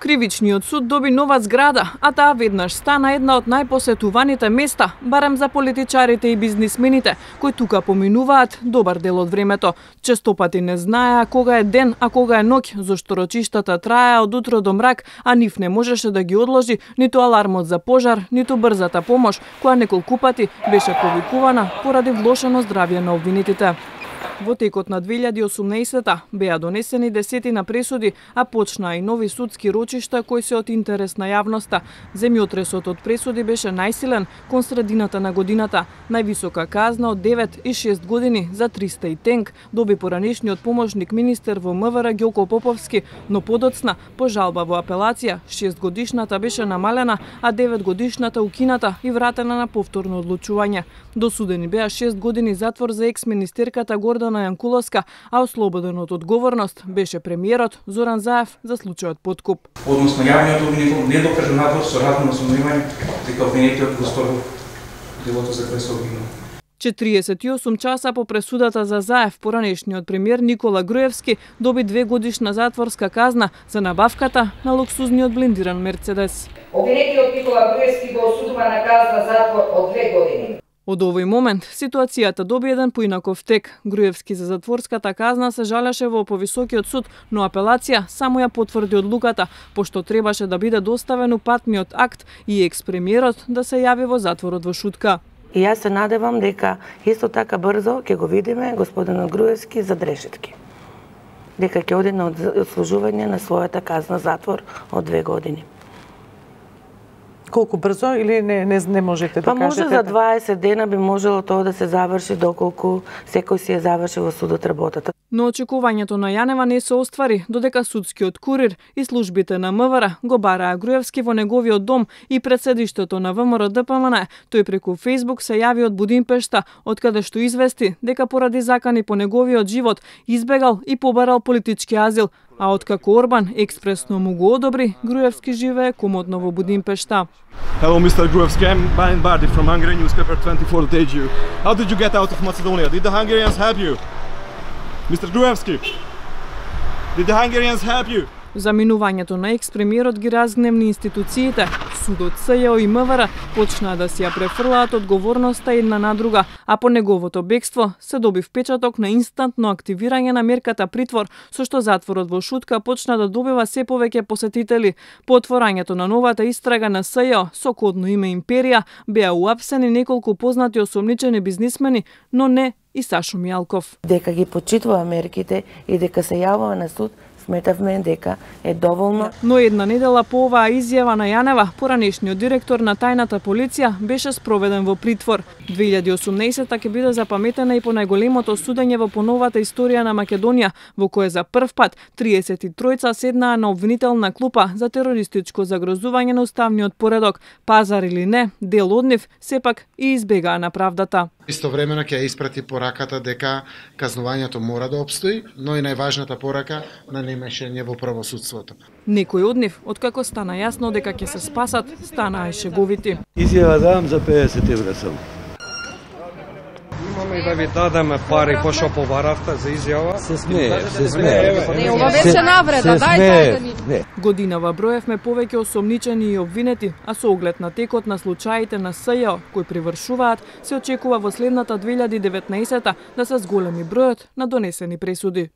Кривичниот суд доби нова зграда, а таа веднаш стана една од најпосетуваните места, барем за политичарите и бизнисмените, кои тука поминуваат добар дел од времето. Честопати не знаеа кога е ден, а кога е ноќ, зашто рочиштата траеа од утро до мрак, а нив не можеше да ги одложи ниту алармот за пожар, ниту брзата помош, која неколку пати беше повикувана поради влошено здравје на обвинетите. Во текот на 2018-та беа донесени десетина пресуди, а почнаа и нови судски рочишта кои се од интерес на јавноста. Земјотресот од пресуди беше најсилен кон средината на годината. Највисока казна од 9 и 6 години за 300 и тенк доби поранешниот помошник министер во МВР Ѓоко Поповски, но подоцна, по жалба во апелација, 6 годишната беше намалена, а 9 годишната укината и вратена на повторно одлучување. Досудени беа 6 години затвор за екс-министерката Гордана Јанкуловска, а ослободен од одговорност беше премиерот Зоран Заев за случајот подкуп. Односно јавниот обвинител не докажа надвор со разумно сомневање дека обвинетиот го сторил делото за кое се обвинува. 48 часа по пресудата за Заев, поранешниот премиер Никола Груевски доби 2 годишна затворска казна за набавката на луксузниот блиндиран Мерцедес. Обвинетиот Никола Груевски го осудува на казна затвор од 2 години. Од овој момент ситуацијата доби еден поинаков тек. Груевски за затворската казна се жалеше во повисокиот суд, но апелација само ја потврди одлуката, пошто требаше да биде доставен упатниот акт и екс-премиерот да се јави во затворот во Шутка. И јас се надевам дека исто така брзо ќе го видиме господинот Груевски за решетки. Дека ќе оди на одслужување на својата казна затвор од 2 години. Колку брзо или не можете да кажете? Па може за 20 дена би можело тоа да се заврши доколку секој си ја заврши во судот работата. Но очекувањето на Јанева не се оствари, додека судскиот курир и службите на МВР го бараа Груевски во неговиот дом и пред седиштето на ВМРО ДПМН. Тој преку Фејсбук се јави од Будимпешта, откаде што извести дека поради закани по неговиот живот избегал и побарал политички азил, а откако Орбан експресно му го одобри, Груевски живее комотно во Будимпешта. Hello, Mr. Gruevski. I'm Bayan Bardi from Hungarian newspaper 24.hu. How did you get out of Macedonia? Did the Hungarians help you? Mr. Gruevski, did the Hungarians help you? Заминувањето на екс-премиерот ги разгневни институциите. Судот, СЈО и МВР почнаа да си ја префрлаат одговорноста една на друга, а по неговото бегство се доби впечаток на инстантно активирање на мерката притвор, со што затворот во Шутка почна да добива се повеќе посетители. По отворањето на новата истрага на СЈО со кодно име Империја беа уапсени неколку познати осомничени бизнисмени, но не и Сашо Мијалков. Дека ги почитува мерките и дека се јавува на суд, сметавме дека е доволно. Но една недела по оваа изјава на Јанева, поранешниот директор на тајната полиција беше спроведен во притвор. 2018-та ќе биде запаметена и по најголемото судење во поновата историја на Македонија, во кое за прв пат 33 седнаа на обвинителна клупа за терористичко загрозување на уставниот поредок. Пазар или не, дел од нив сепак и избегаа на правдата. Истовремено ќе испрати пораката дека казнувањето мора да опстои, но и најважната порака на немешање во правосудството. Некои од нив, откако стана јасно дека ќе се спасат, станаа и шеговити. Изјава дам за 50 евра само. Имаме да ви дадеме пари пошто побаравте за изјава. Се смее, се смее. Не, ова беше навреда, дај да. Годинава броевме повеќе осомничени и обвинети, а со оглед на текот на случаите на СЈО кои привршуваат, се очекува во следната 2019-та да се зголеми бројот на донесени пресуди.